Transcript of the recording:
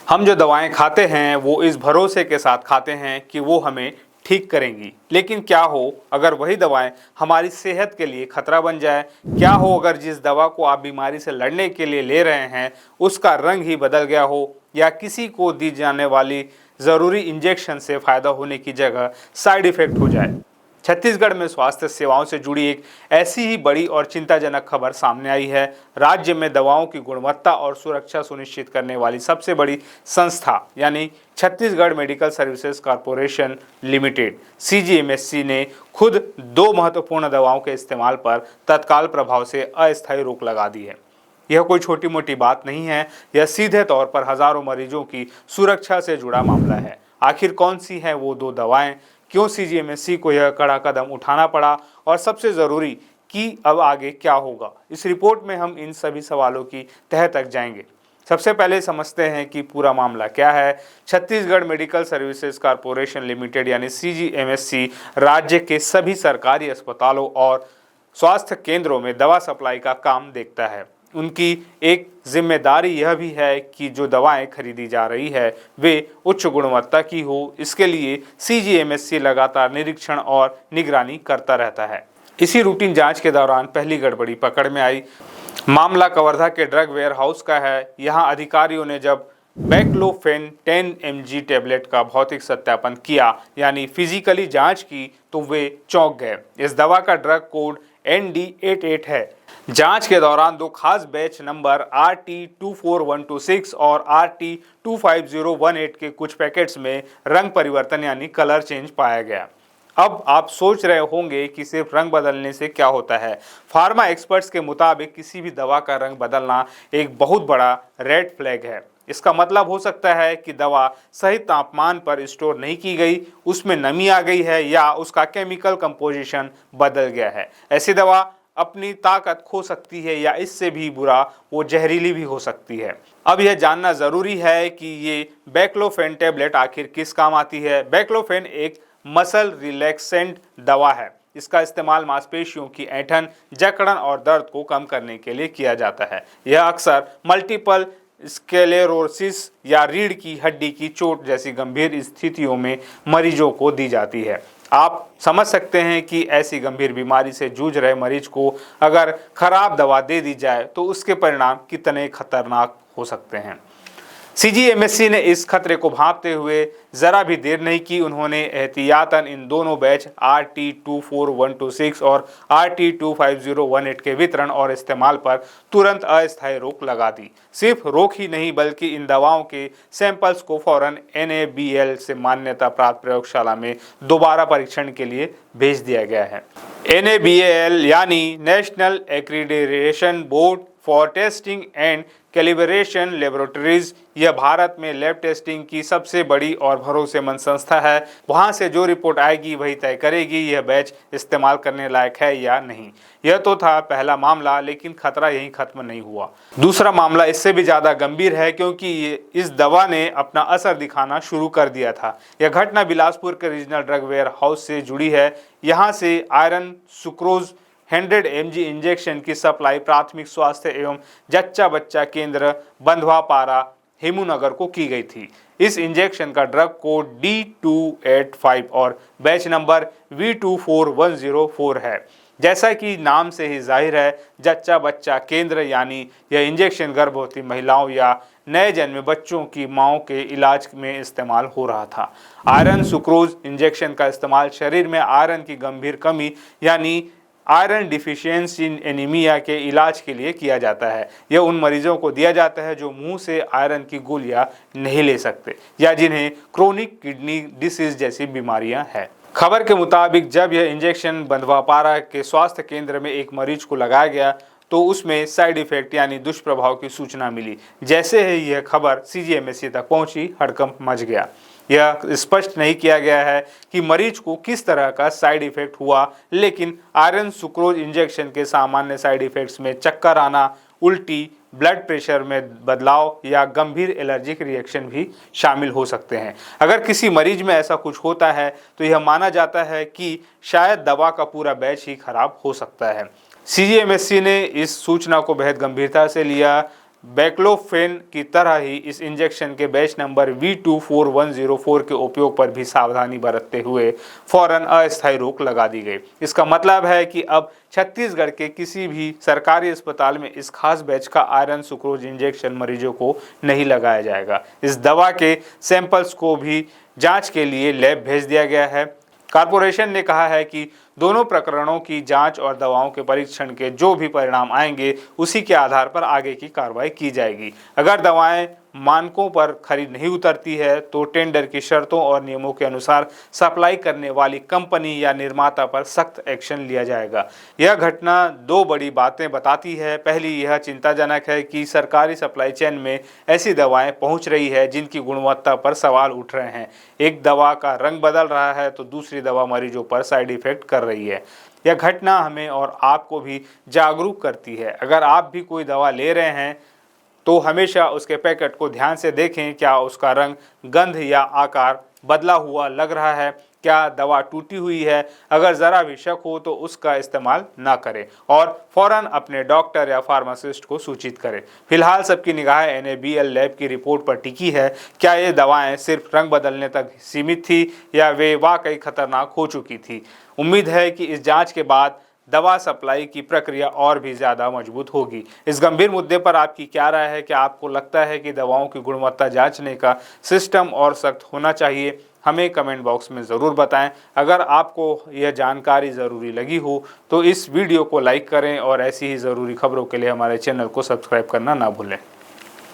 हम जो दवाएं खाते हैं वो इस भरोसे के साथ खाते हैं कि वो हमें ठीक करेंगी, लेकिन क्या हो अगर वही दवाएं हमारी सेहत के लिए खतरा बन जाए। क्या हो अगर जिस दवा को आप बीमारी से लड़ने के लिए ले रहे हैं उसका रंग ही बदल गया हो, या किसी को दी जाने वाली ज़रूरी इंजेक्शन से फ़ायदा होने की जगह साइड इफ़ेक्ट हो जाए। छत्तीसगढ़ में स्वास्थ्य सेवाओं से जुड़ी एक ऐसी ही बड़ी और चिंताजनक खबर सामने आई है। राज्य में दवाओं की गुणवत्ता और सुरक्षा सुनिश्चित करने वाली सबसे बड़ी संस्था यानी Chhattisgarh medical services corporation limited CGMSC ने खुद 2 महत्वपूर्ण दवाओं के इस्तेमाल पर तत्काल प्रभाव से अस्थायी रोक लगा दी है। यह कोई छोटी मोटी बात नहीं है, यह सीधे तौर पर हजारों मरीजों की सुरक्षा से जुड़ा मामला है। आखिर कौन सी हैं वो 2 दवाएं, क्यों CGMSC को यह कड़ा कदम उठाना पड़ा, और सबसे ज़रूरी कि अब आगे क्या होगा। इस रिपोर्ट में हम इन सभी सवालों की तह तक जाएंगे। सबसे पहले समझते हैं कि पूरा मामला क्या है। Chhattisgarh medical services corporation limited यानी CGMSC राज्य के सभी सरकारी अस्पतालों और स्वास्थ्य केंद्रों में दवा सप्लाई का काम देखता है। उनकी एक जिम्मेदारी यह भी है कि जो दवाएं खरीदी जा रही है वे उच्च गुणवत्ता की हो। इसके लिए CGMSC लगातार निरीक्षण और निगरानी करता रहता है। इसी रूटीन जांच के दौरान पहली गड़बड़ी पकड़ में आई। मामला कवर्धा के ड्रग वेयर हाउस का है। यहाँ अधिकारियों ने जब बैक्लोफेन 10 mg टेबलेट का भौतिक सत्यापन किया यानी फिजिकली जांच की तो वे चौंक गए। इस दवा का ड्रग कोड ND88 है। जांच के दौरान 2 खास बैच नंबर RT24126 और RT25018 के कुछ पैकेट्स में रंग परिवर्तन यानी कलर चेंज पाया गया। अब आप सोच रहे होंगे कि सिर्फ रंग बदलने से क्या होता है। फार्मा एक्सपर्ट्स के मुताबिक किसी भी दवा का रंग बदलना एक बहुत बड़ा रेड फ्लैग है। इसका मतलब हो सकता है कि दवा सही तापमान पर स्टोर नहीं की गई, उसमें नमी आ गई है, या उसका केमिकल कंपोजिशन बदल गया है। ऐसी दवा अपनी ताकत खो सकती है, या इससे भी बुरा वो जहरीली भी हो सकती है। अब यह जानना ज़रूरी है कि ये बैक्लोफेन टेबलेट आखिर किस काम आती है। बैक्लोफेन एक मसल रिलैक्सेंट दवा है। इसका इस्तेमाल मांसपेशियों की ऐंठन, जकड़न और दर्द को कम करने के लिए किया जाता है। यह अक्सर मल्टीपल स्क्लेरोसिस या रीढ़ की हड्डी की चोट जैसी गंभीर स्थितियों में मरीजों को दी जाती है। आप समझ सकते हैं कि ऐसी गंभीर बीमारी से जूझ रहे मरीज को अगर खराब दवा दे दी जाए तो उसके परिणाम कितने खतरनाक हो सकते हैं। CGMSC ने इस खतरे को भांपते हुए जरा भी देर नहीं की। उन्होंने एहतियातन इन दोनों बैच RT24126 और RT25018 के वितरण और इस्तेमाल पर तुरंत अस्थायी रोक लगा दी। सिर्फ रोक ही नहीं बल्कि इन दवाओं के सैंपल्स को फौरन NABL से मान्यता प्राप्त प्रयोगशाला में दोबारा परीक्षण के लिए भेज दिया गया है। NABL यानी national accreditation board for testing and calibration laboratories, यह भारत में लैब टेस्टिंग की सबसे बड़ी और भरोसेमंद संस्था है। वहां से जो रिपोर्ट आएगी वही तय करेगी यह बैच इस्तेमाल करने लायक है या नहीं। यह तो था पहला मामला, लेकिन खतरा यहीं खत्म नहीं हुआ। दूसरा मामला इससे भी ज्यादा गंभीर है क्योंकि इस दवा ने अपना असर दिखाना शुरू कर दिया था। यह घटना बिलासपुर के रीजनल ड्रग वेयर हाउस से जुड़ी है। यहाँ से आयरन सुक्रोज 100 mg इंजेक्शन की सप्लाई प्राथमिक स्वास्थ्य एवं जच्चा बच्चा केंद्र बंधवापारा हेमूनगर को की गई थी। इस इंजेक्शन का ड्रग कोड D285 और बैच नंबर V24104 है। जैसा कि नाम से ही जाहिर है, जच्चा बच्चा केंद्र यानी यह इंजेक्शन गर्भवती महिलाओं या नए जन्मे बच्चों की माओं के इलाज में इस्तेमाल हो रहा था। आयरन सुक्रोज इंजेक्शन का इस्तेमाल शरीर में आयरन की गंभीर कमी यानी आयरन डिफिशियंसी एनीमिया के इलाज के लिए किया जाता है। यह उन मरीजों को दिया जाता है जो मुंह से आयरन की गोलियां नहीं ले सकते या जिन्हें क्रोनिक किडनी डिसीज जैसी बीमारियां हैं। खबर के मुताबिक जब यह इंजेक्शन बंधवापारा के स्वास्थ्य केंद्र में एक मरीज को लगाया गया तो उसमें साइड इफेक्ट यानी दुष्प्रभाव की सूचना मिली। जैसे ही यह खबर CGMSC तक पहुंची, हड़कंप मच गया। यह स्पष्ट नहीं किया गया है कि मरीज को किस तरह का साइड इफेक्ट हुआ, लेकिन आयरन सुक्रोज इंजेक्शन के सामान्य साइड इफेक्ट्स में चक्कर आना, उल्टी, ब्लड प्रेशर में बदलाव या गंभीर एलर्जिक रिएक्शन भी शामिल हो सकते हैं। अगर किसी मरीज में ऐसा कुछ होता है तो यह माना जाता है कि शायद दवा का पूरा बैच ही खराब हो सकता है। CGMSC ने इस सूचना को बेहद गंभीरता से लिया। बैक्लोफेन की तरह ही इस इंजेक्शन के बैच नंबर V24104 के उपयोग पर भी सावधानी बरतते हुए फौरन अस्थायी रोक लगा दी गई। इसका मतलब है कि अब छत्तीसगढ़ के किसी भी सरकारी अस्पताल में इस खास बैच का आयरन सुक्रोज इंजेक्शन मरीजों को नहीं लगाया जाएगा। इस दवा के सैंपल्स को भी जांच के लिए लैब भेज दिया गया है। कॉर्पोरेशन ने कहा है कि दोनों प्रकरणों की जांच और दवाओं के परीक्षण के जो भी परिणाम आएंगे उसी के आधार पर आगे की कार्रवाई की जाएगी। अगर दवाएं मानकों पर खरी नहीं उतरती है तो टेंडर की शर्तों और नियमों के अनुसार सप्लाई करने वाली कंपनी या निर्माता पर सख्त एक्शन लिया जाएगा। यह घटना दो बड़ी बातें बताती है। पहली, यह चिंताजनक है कि सरकारी सप्लाई चेन में ऐसी दवाएं पहुंच रही है जिनकी गुणवत्ता पर सवाल उठ रहे हैं। एक दवा का रंग बदल रहा है तो दूसरी दवा मरीजों पर साइड इफेक्ट कर रही है। यह घटना हमें और आपको भी जागरूक करती है। अगर आप भी कोई दवा ले रहे हैं तो हमेशा उसके पैकेट को ध्यान से देखें। क्या उसका रंग, गंध या आकार बदला हुआ लग रहा है? क्या दवा टूटी हुई है? अगर ज़रा भी शक हो तो उसका इस्तेमाल ना करें और फौरन अपने डॉक्टर या फार्मासिस्ट को सूचित करें। फिलहाल सबकी निगाह NABL लैब की रिपोर्ट पर टिकी है। क्या ये दवाएं सिर्फ रंग बदलने तक सीमित थी या वे वाकई खतरनाक हो चुकी थी? उम्मीद है कि इस जांच के बाद दवा सप्लाई की प्रक्रिया और भी ज़्यादा मजबूत होगी। इस गंभीर मुद्दे पर आपकी क्या राय है? क्या आपको लगता है कि दवाओं की गुणवत्ता जांचने का सिस्टम और सख्त होना चाहिए? हमें कमेंट बॉक्स में ज़रूर बताएं। अगर आपको यह जानकारी ज़रूरी लगी हो तो इस वीडियो को लाइक करें और ऐसी ही ज़रूरी खबरों के लिए हमारे चैनल को सब्सक्राइब करना ना भूलें।